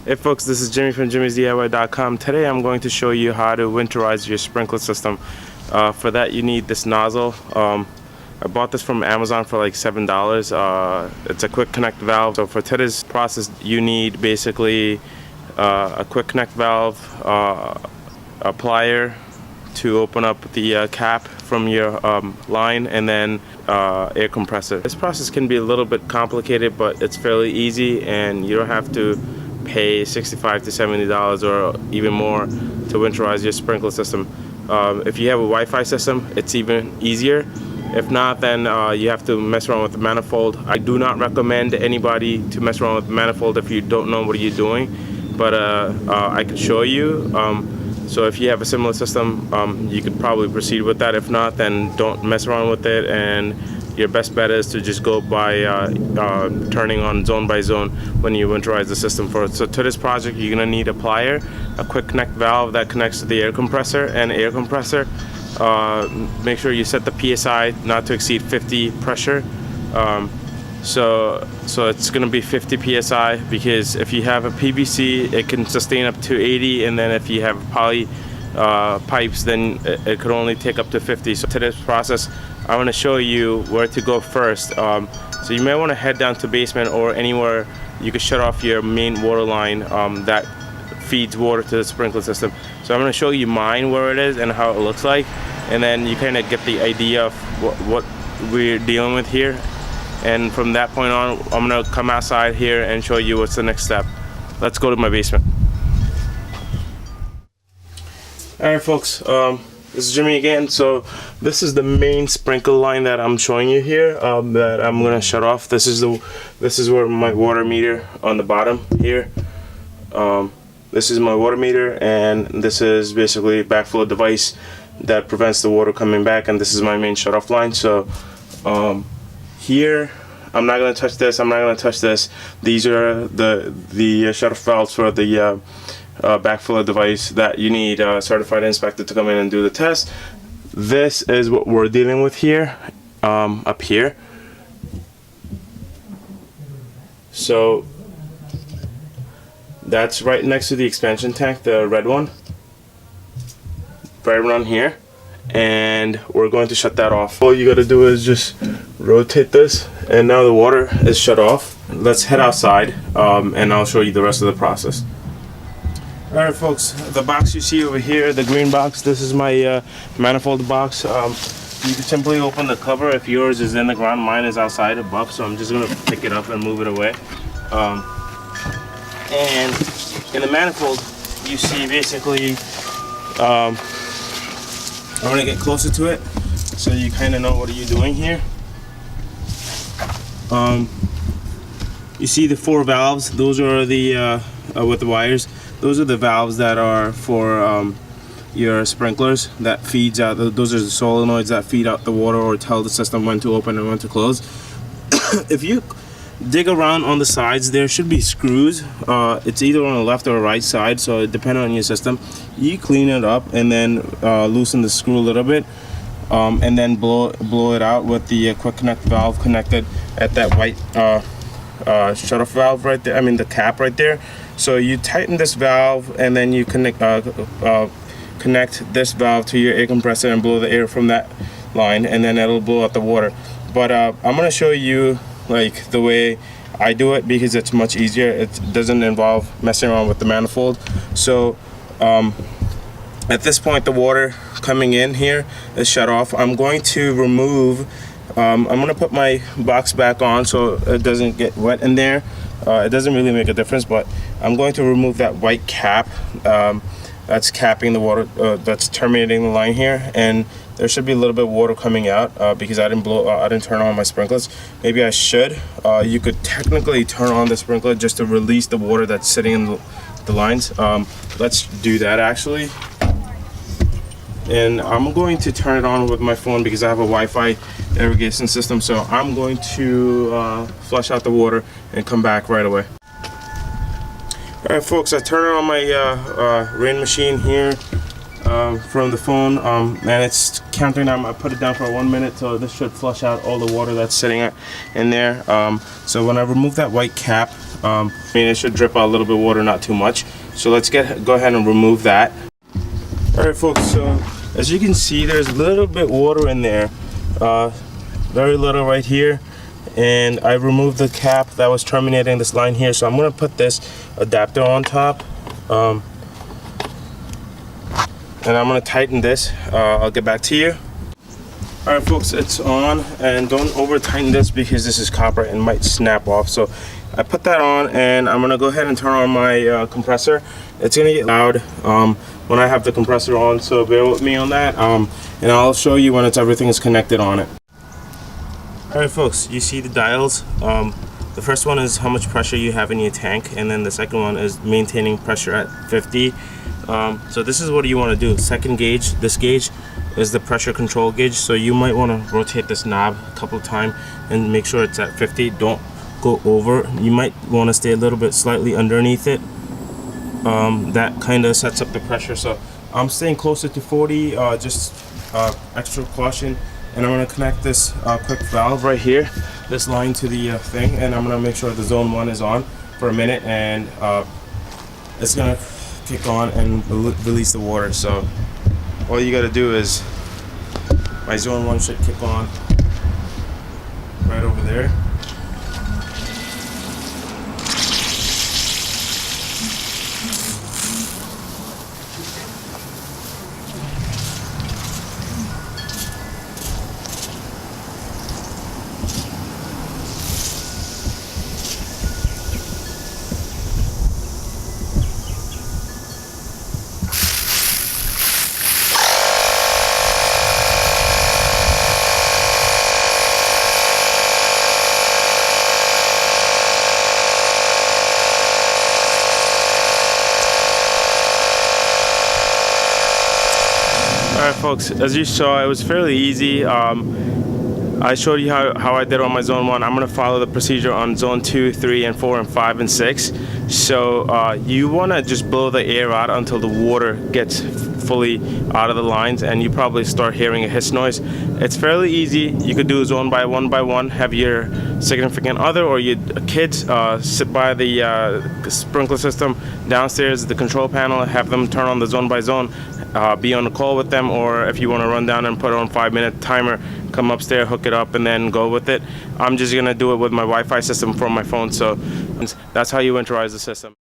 Hey folks, this is Jimmy from jimmysdiy.com. Today I'm going to show you how to winterize your sprinkler system. For that you need this nozzle. I bought this from Amazon for like $7. It's a quick connect valve. So for today's process you need basically a quick connect valve, a plier to open up the cap from your line, and then air compressor. This process can be a little bit complicated, but it's fairly easy and you don't have to pay $65 to $70 or even more to winterize your sprinkler system. If you have a Wi-Fi system, it's even easier. If not, then you have to mess around with the manifold. I do not recommend anybody to mess around with the manifold if you don't know what you're doing, but I can show you. So if you have a similar system, you could probably proceed with that. If not, then don't mess around with it, and your best bet is to just go by turning on zone by zone when you winterize the system. So to this project, you're gonna need a plier, a quick connect valve that connects to the air compressor, and air compressor. Make sure you set the PSI not to exceed 50 pressure. So it's gonna be 50 PSI, because if you have a PVC, it can sustain up to 80, and then if you have poly pipes, then it could only take up to 50. So to this process, I want to show you where to go first. So you may want to head down to basement or anywhere you can shut off your main water line that feeds water to the sprinkler system. So I'm going to show you mine, where it is and how it looks like, and then you kind of get the idea of what we're dealing with here. And from that point on, I'm going to come outside here and show you what's the next step. Let's go to my basement. Alright folks, this is Jimmy again. So this is the main sprinkler line that I'm showing you here, that I'm gonna shut off. This is where my water meter on the bottom here. This is my water meter, and this is basically a backflow device that prevents the water coming back, and this is my main shut off line. So here I'm not gonna touch this, I'm not gonna touch this. These are the shut off valves for the backflow device that you need a certified inspector to come in and do the test. This is what we're dealing with here, up here. So that's right next to the expansion tank, the red one, right around here, and we're going to shut that off. All you gotta do is just rotate this, and now the water is shut off. Let's head outside, and I'll show you the rest of the process. Alright folks, the box you see over here, the green box, this is my manifold box. You can simply open the cover if yours is in the ground. Mine is outside above, so I'm just going to pick it up and move it away. And in the manifold, you see basically, I'm going to get closer to it so you kind of know what are you doing here. You see the 4 valves, those are the, with the wires. Those are the valves that are for your sprinklers that feeds out. Those are the solenoids that feed out the water or tell the system when to open and when to close. If you dig around on the sides, there should be screws. It's either on the left or right side, so depending on your system. You clean it up and then loosen the screw a little bit, and then blow it out with the quick connect valve connected at that white shut off valve right there. I mean the cap right there. So you tighten this valve, and then you connect this valve to your air compressor and blow the air from that line, and then it'll blow out the water. But I'm gonna show you like the way I do it, because it's much easier. It doesn't involve messing around with the manifold. So at this point, the water coming in here is shut off. I'm going to remove, I'm gonna put my box back on so it doesn't get wet in there. It doesn't really make a difference, but I'm going to remove that white cap that's capping the water, that's terminating the line here, and there should be a little bit of water coming out because I didn't turn on my sprinklers. Maybe I should. You could technically turn on the sprinkler just to release the water that's sitting in the lines. Let's do that actually. And I'm going to turn it on with my phone because I have a Wi-Fi irrigation system. So I'm going to flush out the water and come back right away. Alright folks, I turned on my rain machine here. from the phone, and it's counting down. I put it down for 1 minute, so this should flush out all the water that's sitting in there. So when I remove that white cap, I mean, it should drip out a little bit of water, not too much. So let's go ahead and remove that. All right, folks. So as you can see, there's a little bit water in there, very little right here. And I removed the cap that was terminating this line here, so I'm going to put this adapter on top, and I'm going to tighten this. I'll get back to you. Alright folks, it's on, and don't over tighten this because this is copper and might snap off. So I put that on, and I'm going to go ahead and turn on my compressor. It's going to get loud when I have the compressor on, so bear with me on that, and I'll show you when everything is connected on it. Alright folks, you see the dials. The first one is how much pressure you have in your tank, and then the second one is maintaining pressure at 50. So this is what you want to do. Second gauge, this gauge is the pressure control gauge, so you might want to rotate this knob a couple of times and make sure it's at 50. Don't go over. You might want to stay a little bit slightly underneath it. That kind of sets up the pressure, so I'm staying closer to 40, just extra caution. And I'm going to connect this quick valve right here, this line to the thing, and I'm going to make sure the zone 1 is on for a minute, and it's going to kick on and release the water. So all you got to do is, my zone 1 should kick on right over there. Alright folks, as you saw, it was fairly easy. I showed you how I did on my zone 1. I'm going to follow the procedure on zone 2, 3, and 4, and 5, and 6. So you want to just blow the air out until the water gets fully out of the lines, and you probably start hearing a hiss noise. It's fairly easy. You could do zone by one, have your significant other or your kids sit by the sprinkler system downstairs, the control panel, have them turn on the zone by zone, be on the call with them, or if you want to run down and put on 5-minute timer, come upstairs, hook it up, and then go with it. I'm just gonna do it with my Wi-Fi system from my phone, so that's how you winterize the system.